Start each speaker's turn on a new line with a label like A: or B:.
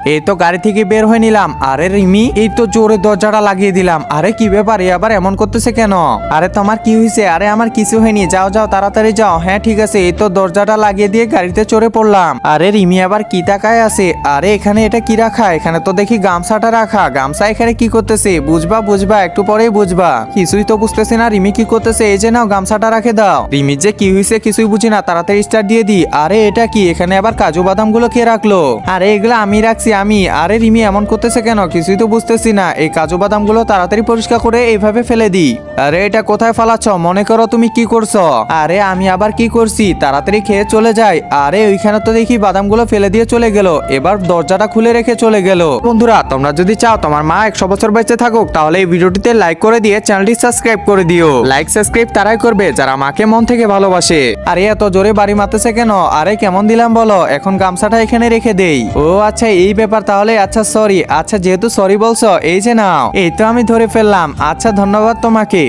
A: এই তো গাড়ি থেকে বের হয়ে নিলাম। আরে রিমি, এই তো জোরে দরজাটা লাগিয়ে দিলাম। আরে কি ব্যাপার, এ আবার এমন করতেছে কেন? আরে তোমার কি হয়েছে? আরে আমার কিছু হয়নি, যাও যাও তাড়াতাড়ি যাও। হ্যাঁ ঠিক আছে। এই তো দরজাটা লাগিয়ে দিয়ে গাড়িতে চড়ে পড়লাম। আরে রিমি আবার কি তাকায় আছে? আরে এখানে এটা কি রাখা? এখানে তো দেখি গামছাটা রাখা। গামছা এখানে কি করতেছে? বুঝবা বুঝবা, একটু পরেই বুঝবা। কিছুই তো বুঝতেছি না রিমি কি করতেছে। এই যে নাও, গামছাটা রাখে দাও। রিমির যে কি হয়েছে কিছুই বুঝি না, তাড়াতাড়ি স্টার্ট দিয়ে দি। আরে এটা কি? এখানে আবার কাজু বাদাম গুলো কে রাখলো? আরে এগুলো আমি রাখছি আমি। আরে রিমি এমন করতেছে কেন? কিছুই তো বুঝতেছি না। এই কাজু বাদাম গুলো তাড়াতাড়ি পরিষ্কার করে এইভাবে ফেলে দি। আরে এটা কোথায় ফালাচ্ছ? মনে করো তুমি কি করছো? আরে আমি আবার কি করছি? তাড়াতাড়ি খেয়ে চলে যাই। আরে ওইখানে তো দেখি বাদামগুলো ফেলে দিয়ে চলে গেল। এবার দরজাটা খুলে রেখে চলে গেল। বন্ধুরা, তোমরা যদি চাও তোমার মা 100 বছর বেঁচে থাকুক, তাহলে এই ভিডিওটিতে লাইক করে দিয়ে চ্যানেলটি সাবস্ক্রাইব করে দিও। লাইক সাবস্ক্রাইব তারাই করবে যারা মাকে মন থেকে ভালোবাসে। আরে এত জোরে বাড়ি মারতেছে কেন? আরে কেমন দিলাম বলো? এখন গামছাটা এখানে রেখে দেই। ও আচ্ছা এই ব্যাপার তাহলে। আচ্ছা সরি। আচ্ছা যেহেতু সরি বলছো, এই যে নাও। এই তো আমি ধরে ফেললাম। আচ্ছা ধন্যবাদ তোমাকে।